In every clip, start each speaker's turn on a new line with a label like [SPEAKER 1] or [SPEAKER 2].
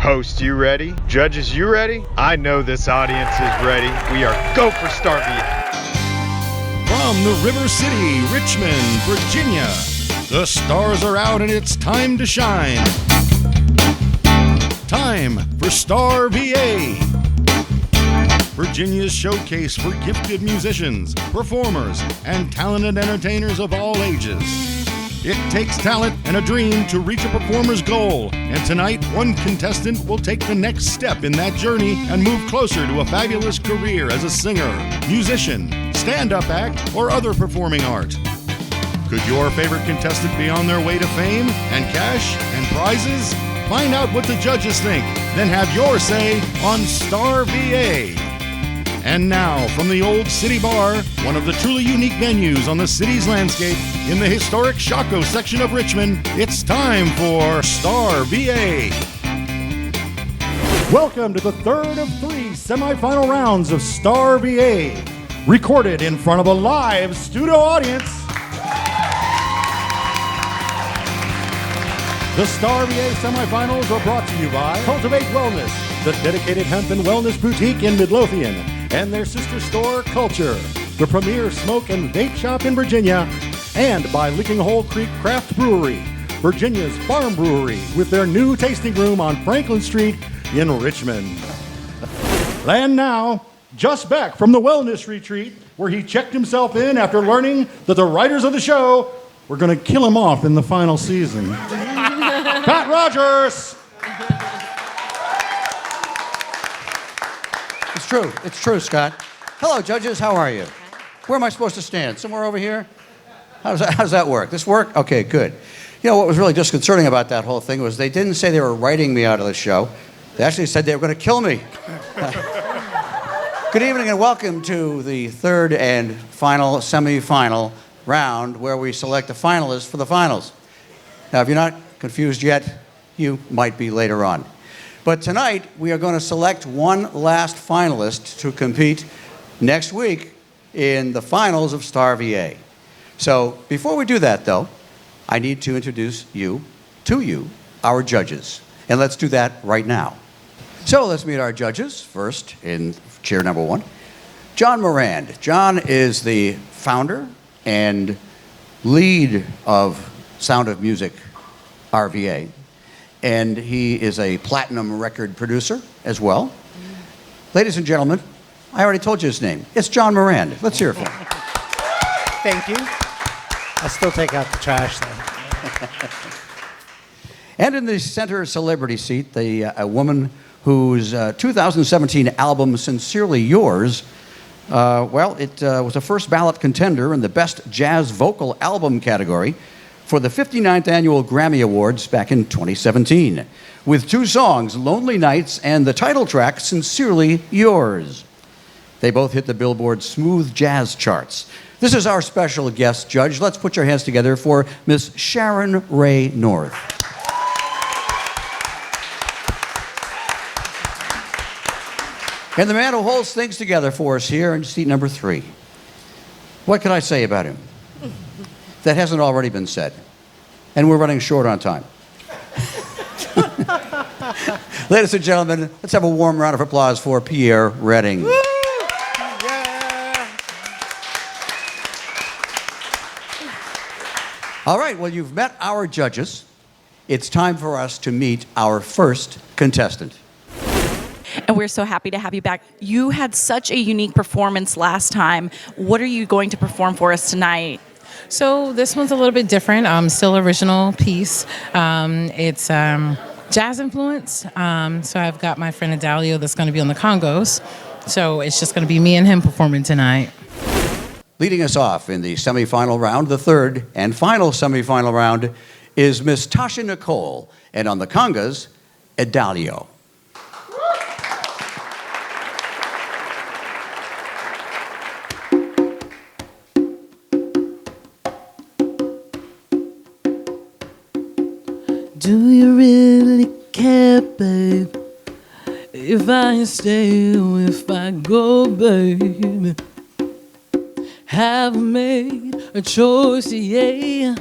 [SPEAKER 1] Host, you ready? Judges, you ready? I know this audience is ready. We are go for StarVA.
[SPEAKER 2] From the River City, Richmond, Virginia, the stars are out and it's time to shine. Time for StarVA, Virginia's showcase for gifted musicians, performers, and talented entertainers of all ages. It takes talent and a dream to reach a performer's goal, and tonight one contestant will take the next step in that journey and move closer to a fabulous career as a singer, musician, stand-up act, or other performing art. Could your favorite contestant be on their way to fame and cash and prizes? Find out what the judges think, then have your say on StarVA. And now, from the Old City Bar, one of the truly unique venues on the city's landscape, in the historic Shockoe section of Richmond, it's time for StarVA. Welcome to the third of 3 semifinal rounds of StarVA, recorded in front of a live studio audience. The StarVA semifinals are brought to you by Cultivate Wellness, the dedicated hemp and wellness boutique in Midlothian, and their sister store, Culture, the premier smoke and vape shop in Virginia, and by Licking Hole Creek Craft Brewery, Virginia's farm brewery, with their new tasting room on Franklin Street in Richmond. And now, just back from the wellness retreat, where he checked himself in after learning that the writers of the show were going to kill him off in the final season. Pat Rogers!
[SPEAKER 3] It's true, Scott. Hello, judges. How are you? Where am I supposed to stand? Somewhere over here? How does that work? This work? Okay, good. You know, what was really disconcerting about that whole thing was they didn't say they were writing me out of the show. They actually said they were going to kill me. Good evening and welcome to the third and final semifinal round where we select a finalist for the finals. Now, if you're not confused yet, you might be later on. But tonight, we are going to select one last finalist to compete next week in the finals of StarVA. So before we do that, though, I need to introduce you, our judges. And let's do that right now. So let's meet our judges. First, in chair number 1, John Morand. John is the founder and lead of Sound of Music, RVA. And he is a platinum record producer as well. Ladies and gentlemen, I already told you his name. It's John Morand. Let's hear it for him.
[SPEAKER 4] Thank you. I'll still take out the trash, though.
[SPEAKER 3] And in the center celebrity seat, a woman whose 2017 album, Sincerely Yours, it was a first ballot contender in the Best Jazz Vocal Album category for the 59th Annual Grammy Awards back in 2017, with 2 songs, Lonely Nights and the title track, Sincerely Yours. They both hit the Billboard Smooth Jazz charts. This is our special guest judge. Let's put your hands together for Miss Sharon Ray North. And the man who holds things together for us here in seat number 3. What can I say about him that hasn't already been said? And we're running short on time. Ladies and gentlemen, let's have a warm round of applause for Pierre Redding.
[SPEAKER 4] Woo! Yeah!
[SPEAKER 3] All right, well, you've met our judges. It's time for us to meet our first contestant.
[SPEAKER 5] And we're so happy to have you back. You had such a unique performance last time. What are you going to perform for us tonight?
[SPEAKER 6] So this one's a little bit different. Still original piece. It's jazz influence. So I've got my friend Adalio that's going to be on the congos. So it's just going to be me and him performing tonight.
[SPEAKER 3] Leading us off in the semifinal round, the third and final semifinal round, is Miss Tasha Nicole. And on the congas, Adalio.
[SPEAKER 7] Do you really care, babe? If I stay or if I go, babe? Have made a choice, yeah.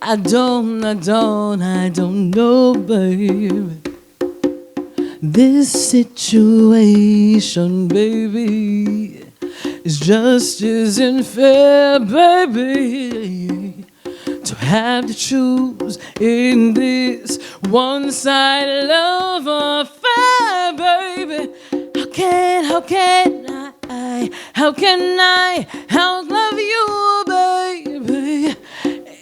[SPEAKER 7] I don't know, babe. This situation, baby, is just isn't fair, baby. To have to choose in this one-sided love affair, baby. How can I love you, baby?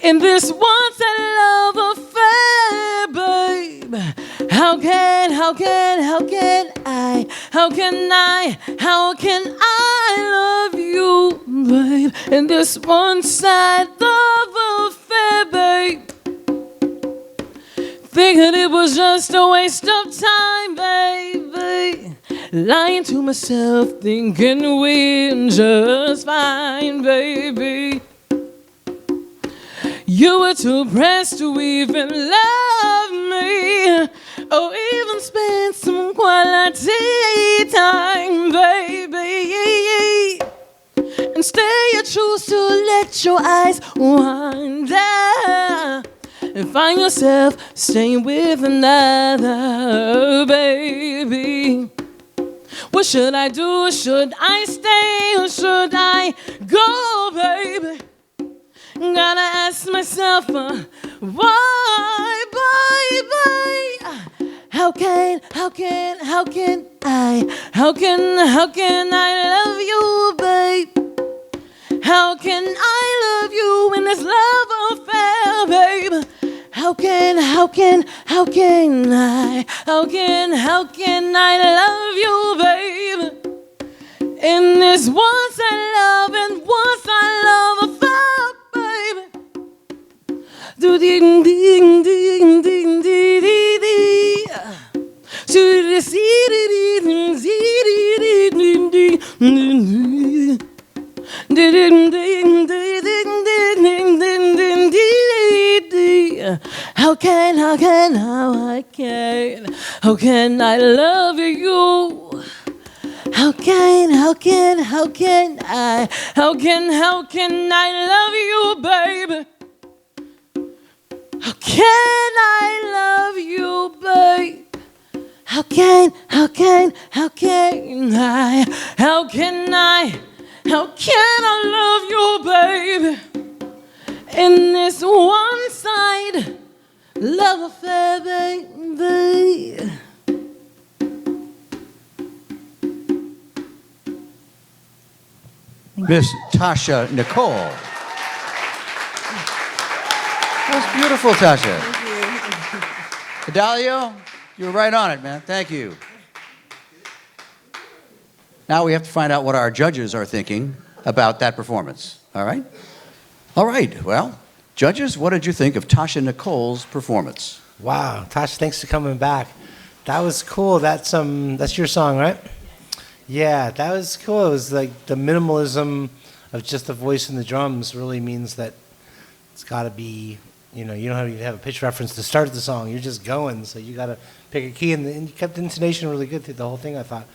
[SPEAKER 7] In this one-sided love affair, baby. How can I love you, babe? In this one-sided love affair, babe. Thinking it was just a waste of time, baby. Lying to myself, thinking we're just fine, baby. You were too pressed to even love me, or even spend some quality time, baby. Instead, you choose to let your eyes wander and find yourself staying with another, baby. What should I do? Should I stay or should I go, baby? Gotta ask myself why, baby? How can I love you, babe? How can I love you in this love affair, babe? How can I love you, babe? In this one-sided love and one-sided love affair, baby. Do ding ding ding ding ding ding. To the see ding ding ding ding ding. Ding ding ding ding ding ding ding ding. How can I love you? How can I love you, baby? How can I love you, babe? How can I love you, baby? In this one side love affair, baby.
[SPEAKER 3] Miss Tasha Nicole. That was beautiful, Tasha. Adalio, you were right on it, man. Thank you. Now we have to find out what our judges are thinking about that performance. All right? All right. Well, judges, what did you think of Tasha Nicole's performance?
[SPEAKER 4] Wow, Tasha, thanks for coming back. That was cool. That's your song, right? Yeah, that was cool. It was like the minimalism of just the voice and the drums really means that it's got to be, you don't have a pitch reference to start the song. You're just going, so you got to pick a key, and you kept the intonation really good through the whole thing, I thought.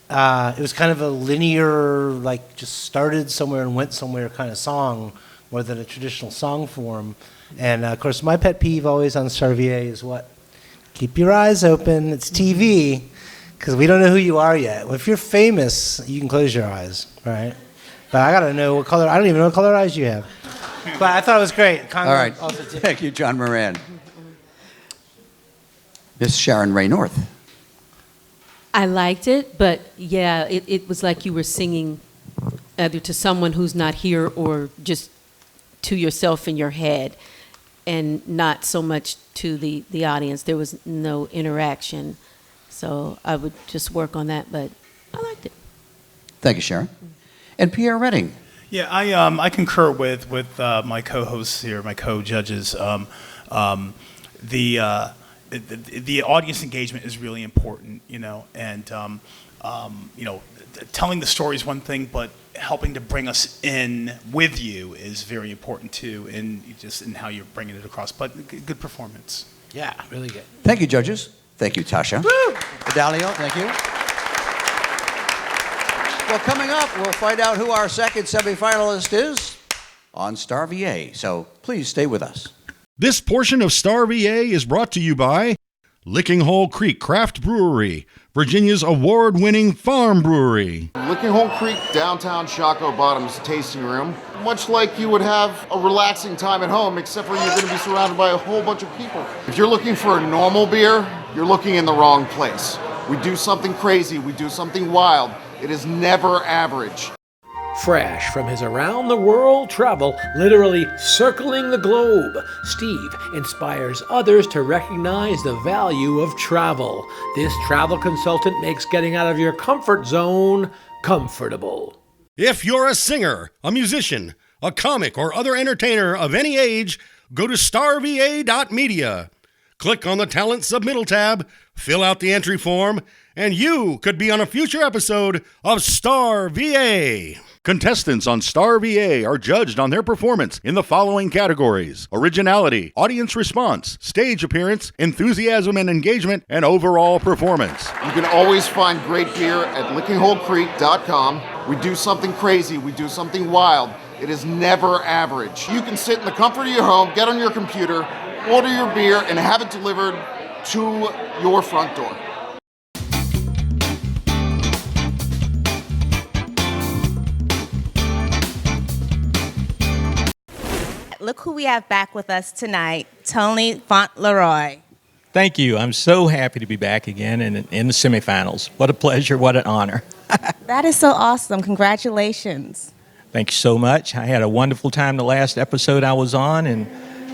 [SPEAKER 4] It was kind of a linear, like just started somewhere and went somewhere kind of song, more than a traditional song form. And of course, my pet peeve always on StarVA is what? Keep your eyes open. It's TV, because we don't know who you are yet. Well, if you're famous, you can close your eyes, right? But I gotta know what color. I don't even know what color eyes you have. But I thought it was great.
[SPEAKER 3] All right. Thank you, John Moran. Miss Sharon Ray North.
[SPEAKER 8] I liked it, but yeah, it was like you were singing either to someone who's not here or just to yourself in your head, and not so much to the audience. There was no interaction. So I would just work on that, but I liked it.
[SPEAKER 3] Thank you, Sharon. And Pierre Redding.
[SPEAKER 9] Yeah, I concur with my co-hosts here, my co-judges. The audience engagement is really important, and telling the story is one thing, but helping to bring us in with you is very important too, in how you're bringing it across. But good performance.
[SPEAKER 4] Yeah, really good.
[SPEAKER 3] Thank you, judges. Thank you, Tasha.
[SPEAKER 8] Woo!
[SPEAKER 3] Adalio, thank you. Well, coming up, we'll find out who our second semifinalist is on StarVA. So please stay with us.
[SPEAKER 2] This portion of StarVA is brought to you by Licking Hole Creek Craft Brewery, Virginia's award-winning farm brewery.
[SPEAKER 10] Licking Hole Creek Downtown Shockoe Bottoms tasting room, much like you would have a relaxing time at home, except for you're going to be surrounded by a whole bunch of people. If you're looking for a normal beer, you're looking in the wrong place. We do something crazy, we do something wild. It is never average.
[SPEAKER 11] Fresh from his around-the-world travel, literally circling the globe, Steve inspires others to recognize the value of travel. This travel consultant makes getting out of your comfort zone comfortable.
[SPEAKER 2] If you're a singer, a musician, a comic, or other entertainer of any age, go to StarVA.media. Click on the Talent Submittal tab, fill out the entry form, and you could be on a future episode of StarVA. Contestants on StarVA are judged on their performance in the following categories: originality, audience response, stage appearance, enthusiasm and engagement, and overall performance.
[SPEAKER 10] You can always find great beer at lickingholecreek.com. We do something crazy, we do something wild. It is never average. You can sit in the comfort of your home, get on your computer, order your beer, and have it delivered to your front door.
[SPEAKER 12] Look who we have back with us tonight, Tony Fauntleroy.
[SPEAKER 13] Thank you. I'm so happy to be back again in the semifinals. What a pleasure, what an honor.
[SPEAKER 12] That is so awesome. Congratulations.
[SPEAKER 13] Thank you so much. I had a wonderful time the last episode I was on, and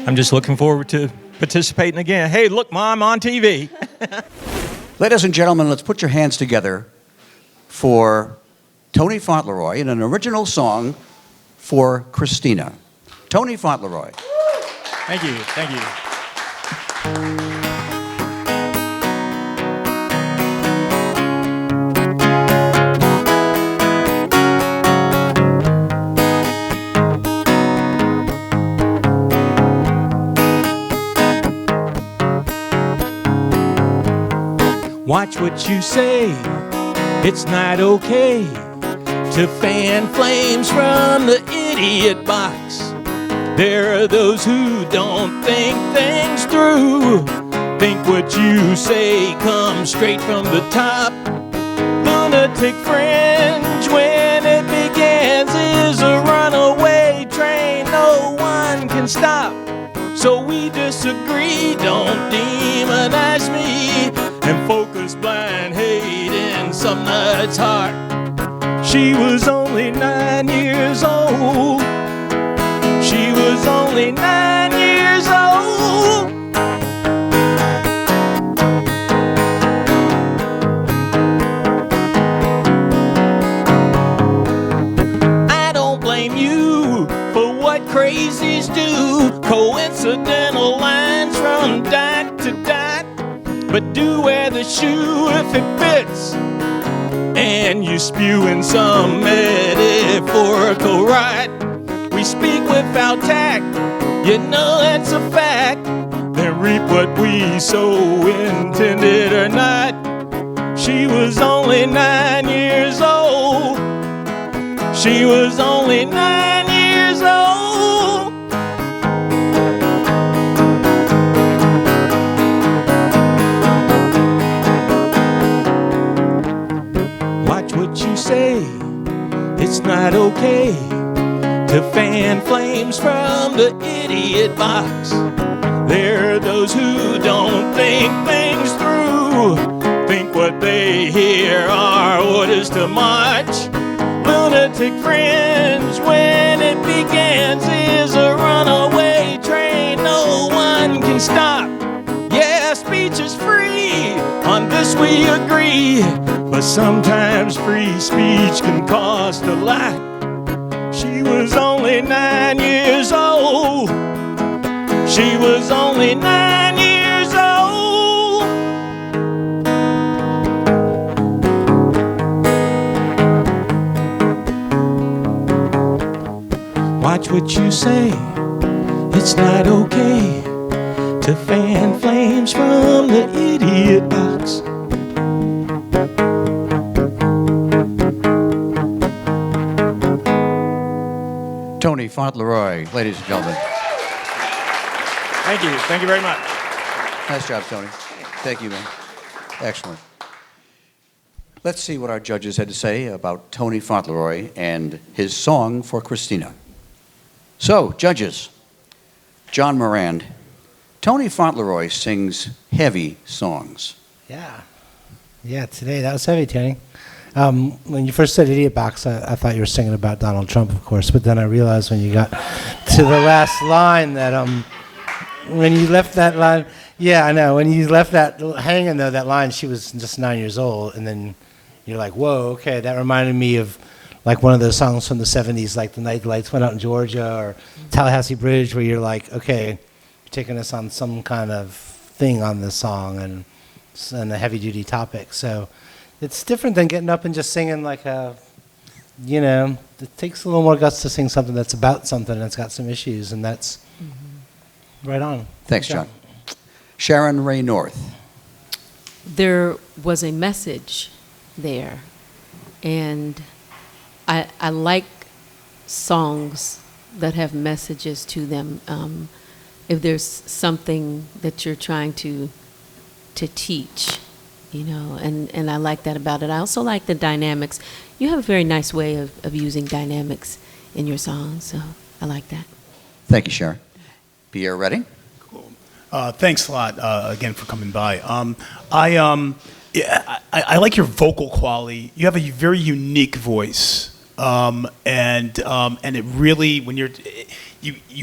[SPEAKER 13] I'm just looking forward to participating again. Hey, look, Mom, on TV.
[SPEAKER 3] Ladies and gentlemen, let's put your hands together for Tony Fauntleroy in an original song for Christina. Tony Fauntleroy.
[SPEAKER 13] Thank you. Thank you. Watch what you say. It's not okay to fan flames from the idiot box. There are those who don't think things through. Think what you say comes straight from the top. Lunatic fringe when it begins is a runaway train no one can stop. So we disagree, don't demonize me and focus blind hate in some nut's heart. She was only 9 years old. She was only 9 years old. I don't blame you for what crazies do. Coincidental lines from dot to dot. But do wear the shoe if it fits. And you spew in some metaphorical rot. We speak without tact, you know that's a fact. Then reap what we so intended or not. She was only 9 years old. She was only 9 years old. Watch what you say, it's not okay to fan flames from the idiot box. There are those who don't think things through. Think what they hear are orders to march. Lunatic fringe when it begins is a runaway train no one can stop. Yeah, speech is free, on this we agree. But sometimes free speech can cost a lot. She was only 9 years old. She was only 9 years old. Watch what you say. It's not okay to fan flames from the idiot box.
[SPEAKER 3] Tony Fauntleroy, ladies and gentlemen.
[SPEAKER 13] Thank you. Thank you very much.
[SPEAKER 3] Nice job, Tony. Thank you, man. Excellent. Let's see what our judges had to say about Tony Fauntleroy and his song for Christina. So, judges, John Morand, Tony Fauntleroy sings heavy songs.
[SPEAKER 4] Yeah, today that was heavy, Tony. When you first said Idiot Box, I thought you were singing about Donald Trump, of course, but then I realized when you got to the last line that when you left that line, yeah, I know, when you left that hanging though, that line, she was just 9 years old, and then you're like, whoa, okay, that reminded me of like one of those songs from the 70s, like The Night Lights Went Out in Georgia or Tallahassee Bridge, where you're like, okay, you're taking us on some kind of thing on this song and a heavy-duty topic. So it's different than getting up and just singing like it takes a little more guts to sing something that's about something and it's got some issues, and that's right on.
[SPEAKER 3] Thanks, John. Sharon Ray North.
[SPEAKER 8] There was a message there, and I like songs that have messages to them. If there's something that you're trying to teach, and I like that about it. I also like the dynamics. You have a very nice way of using dynamics in your songs, so I like that.
[SPEAKER 3] Thank you, Sharon. Pierre Redding.
[SPEAKER 9] Thanks a lot again for coming by. I like your vocal quality. You have a very unique voice, and it really, when you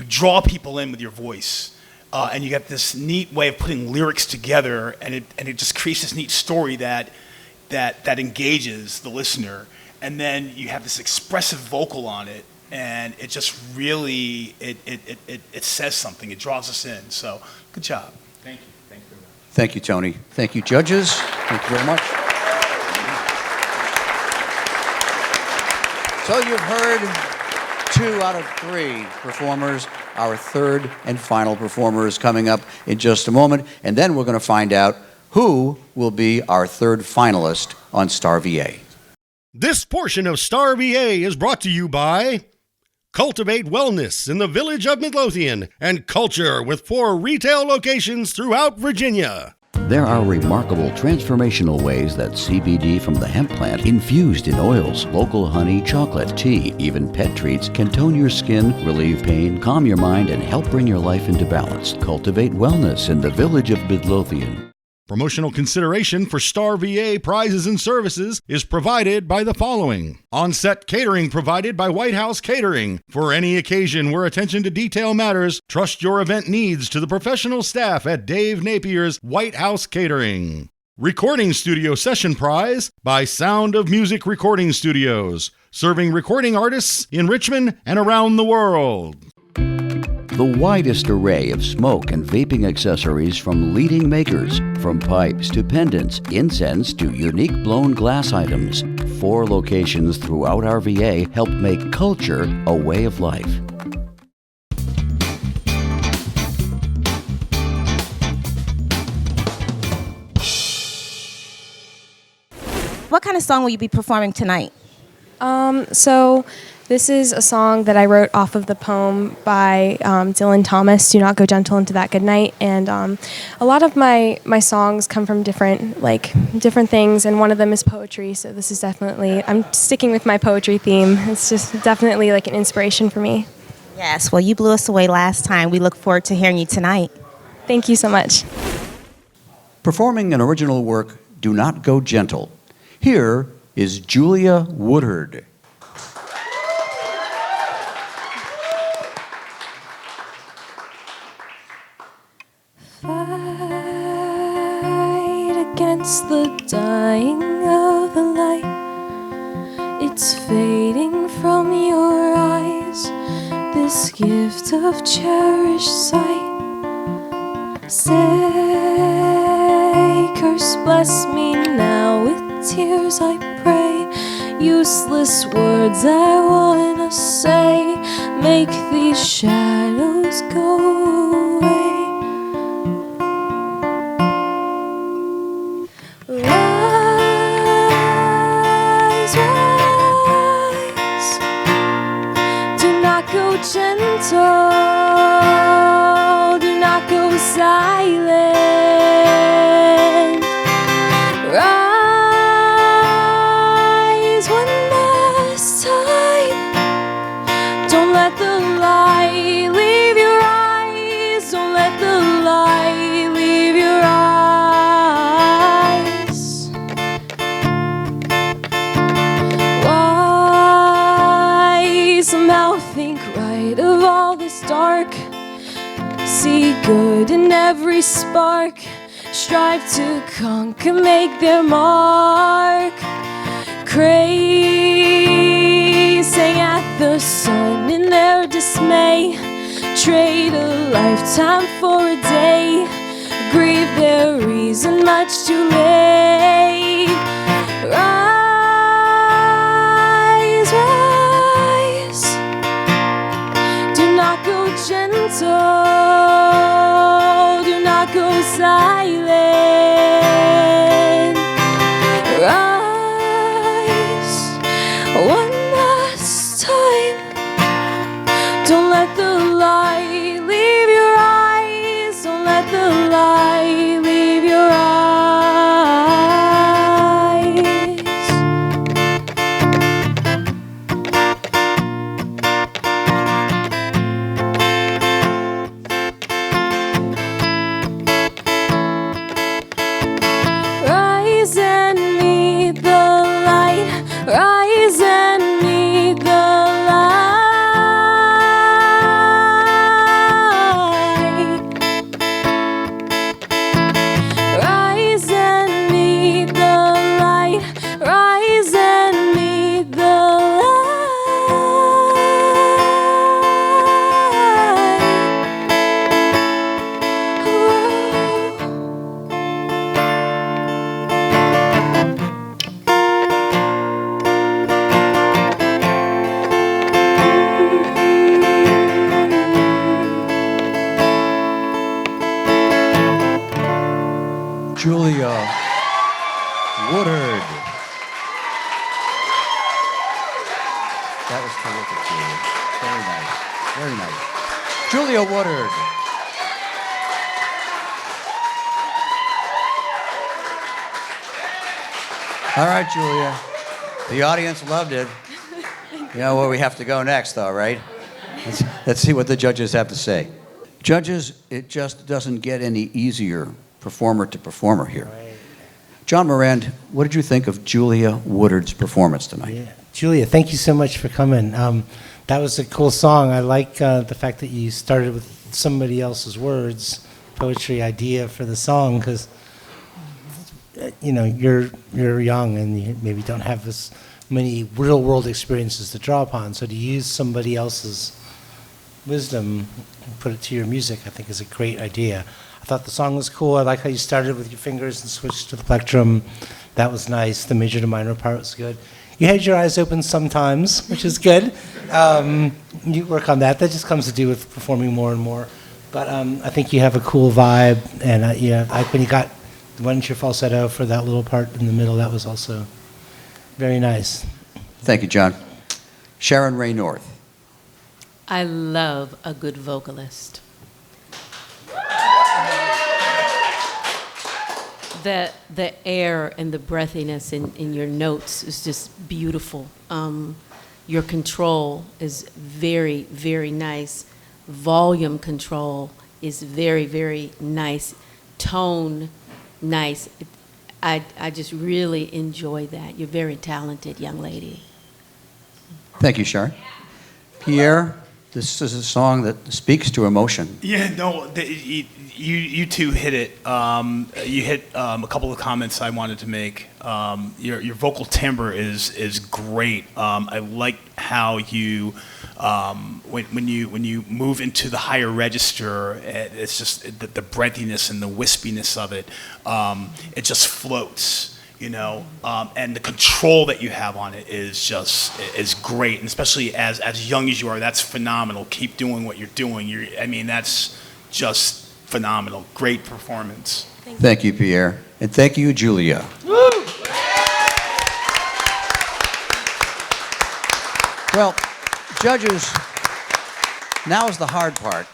[SPEAKER 9] draw people in with your voice, and you got this neat way of putting lyrics together, and it just creates this neat story that engages the listener, and then you have this expressive vocal on it, and it just really it says something. It draws us in. So good job. Thank you. Thank you very much.
[SPEAKER 3] Thank you, Tony. Thank you, judges. Thank you very much. So you've heard 2 out of 3 performers. Our third and final performer is coming up in just a moment, and then we're going to find out who will be our third finalist on StarVA.
[SPEAKER 2] This portion of StarVA is brought to you by Cultivate Wellness in the village of Midlothian and Culture with 4 retail locations throughout Virginia.
[SPEAKER 14] There are remarkable transformational ways that CBD from the hemp plant, infused in oils, local honey, chocolate, tea, even pet treats, can tone your skin, relieve pain, calm your mind, and help bring your life into balance. Cultivate Wellness in the village of Midlothian.
[SPEAKER 2] Promotional consideration for StarVA prizes and services is provided by the following. On-set catering provided by White House Catering. For any occasion where attention to detail matters, trust your event needs to the professional staff at Dave Napier's White House Catering. Recording Studio Session Prize by Sound of Music Recording Studios, serving recording artists in Richmond and around the world.
[SPEAKER 14] The widest array of smoke and vaping accessories from leading makers, from pipes to pendants, incense to unique blown glass items. 4 locations throughout our VA help make culture a way of life.
[SPEAKER 12] What kind of song will you be performing tonight?
[SPEAKER 15] So this is a song that I wrote off of the poem by Dylan Thomas, Do Not Go Gentle Into That Good Night. And a lot of my songs come from different things, and one of them is poetry. So this is definitely, I'm sticking with my poetry theme. It's just definitely like an inspiration for me.
[SPEAKER 12] Yes, well, you blew us away last time. We look forward to hearing you tonight.
[SPEAKER 15] Thank you so much.
[SPEAKER 3] Performing an original work, Do Not Go Gentle. Here is Julia Woodard.
[SPEAKER 15] Fight against the dying of the light. It's fading from your eyes, this gift of cherished sight. Say, curse, bless me now with tears I pray. Useless words I wanna say, make these shadows go away. Rise, rise, do not go gentle, do not go silent. all this dark. See good in every spark. Strive to conquer, make their mark. Gazing at the sun in their dismay. Trade a lifetime for a day. Grieve their reason much too late. Rise, rise. Do not go gentle. Do not go silent. Rise one last time. Don't let the light leave your eyes. Don't let the light leave your eyes. Rise and meet the light. Rise and meet the light. Rise and meet the light. Rise and meet the
[SPEAKER 3] Julia Woodard. That was terrific, Julia. Very nice. Very nice. Julia Woodard. All right, Julia. The audience loved it. You know where we have to go next, though, right? Let's see what the judges have to say. Judges, it just doesn't get any easier performer to performer here. John Morand, what did you think of Julia Woodard's performance tonight?
[SPEAKER 4] Yeah. Julia, thank you so much for coming. That was a cool song. I like the fact that you started with somebody else's words, poetry idea for the song, because you know you're young and you maybe don't have as many real world experiences to draw upon. So to use somebody else's wisdom and put it to your music, I think is a great idea. I thought the song was cool. I like how you started with your fingers and switched to the plectrum. That was nice. The major to minor part was good. You had your eyes open sometimes, which is good. You work on that. That just comes to do with performing more and more. But I think you have a cool vibe. And when you got went your falsetto for that little part in the middle, that was also very nice.
[SPEAKER 3] Thank you, John. Sharon Ray North.
[SPEAKER 8] I love a good vocalist. The air and the breathiness in your notes is just beautiful. Your control is very, very nice. Volume control is very, very nice. Tone, nice. I just really enjoy that. You're very talented, young lady.
[SPEAKER 3] Thank you, Sharon. Pierre, this is a song that speaks to emotion.
[SPEAKER 9] Yeah, no, you two hit it. You hit a couple of comments I wanted to make. Your vocal timbre is great. I like how you when you move into the higher register, it's just the breathiness and the wispiness of it. It just floats. You know, and the control that you have on it is great, and especially as young as you are, that's phenomenal. Keep doing what you're doing. That's just phenomenal. Great performance.
[SPEAKER 3] Thank you, Pierre, and thank you, Julia.
[SPEAKER 9] Woo!
[SPEAKER 3] Well, judges, now is the hard part.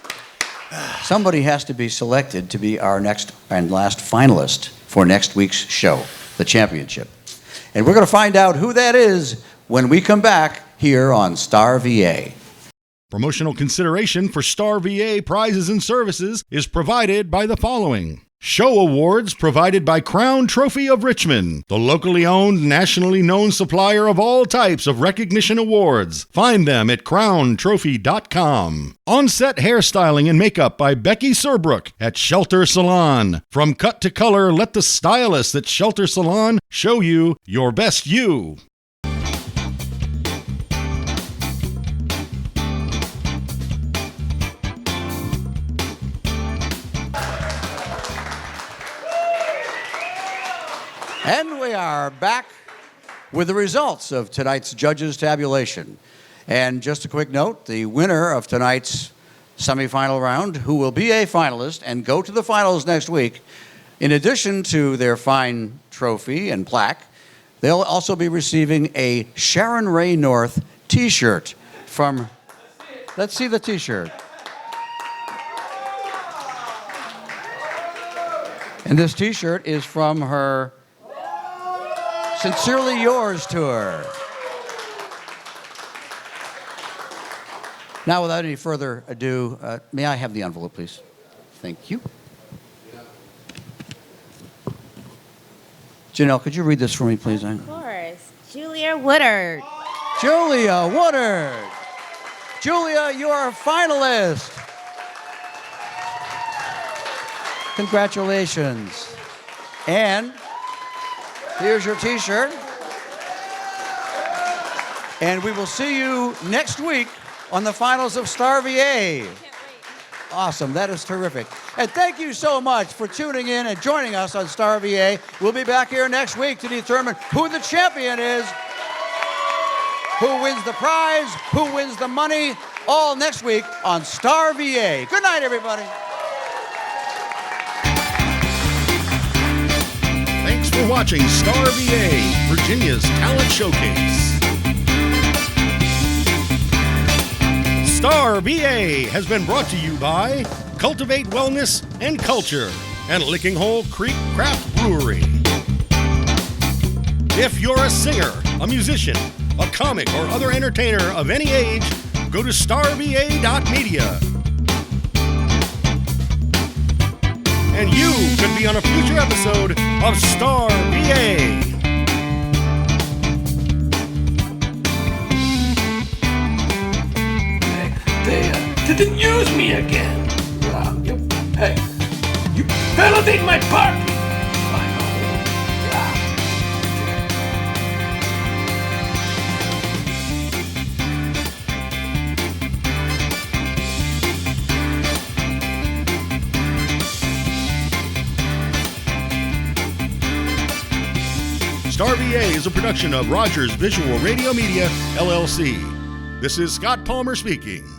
[SPEAKER 3] Somebody has to be selected to be our next and last finalist for next week's show, the championship. And we're going to find out who that is when we come back here on StarVA.
[SPEAKER 2] Promotional consideration for StarVA prizes and services is provided by the following. Show awards provided by Crown Trophy of Richmond, the locally owned, nationally known supplier of all types of recognition awards. Find them at crowntrophy.com. On-set hairstyling and makeup by Becky Serbrook at Shelter Salon. From cut to color, let the stylists at Shelter Salon show you your best you.
[SPEAKER 3] And we are back with the results of tonight's judges' tabulation. And just a quick note, the winner of tonight's semifinal round, who will be a finalist and go to the finals next week, in addition to their fine trophy and plaque, they'll also be receiving a Sharon Ray North t-shirt from, let's see the t-shirt. And this t-shirt is from her Sincerely Yours tour. Now, without any further ado, may I have the envelope, please? Thank you. Janelle, could you read this for me, please?
[SPEAKER 12] Of course. Julia Woodard.
[SPEAKER 3] Julia Woodard. Julia, you are a finalist. Congratulations. And here's your t-shirt. And we will see you next week on the finals of StarVA. Awesome, that is terrific. And thank you so much for tuning in and joining us on StarVA. We'll be back here next week to determine who the champion is, who wins the prize, who wins the money, all next week on StarVA. Good night, everybody.
[SPEAKER 2] Thanks for watching StarVA, Virginia's Talent Showcase. StarVA has been brought to you by Cultivate Wellness and Culture and Licking Hole Creek Craft Brewery. If you're a singer, a musician, a comic, or other entertainer of any age, go to starva.media. And you could be on a future episode of StarVA.
[SPEAKER 11] They didn't use me again. Hey, you validate my party.
[SPEAKER 2] StarVA is a production of Rogers Visual Radio Media, LLC. This is Scott Palmer speaking.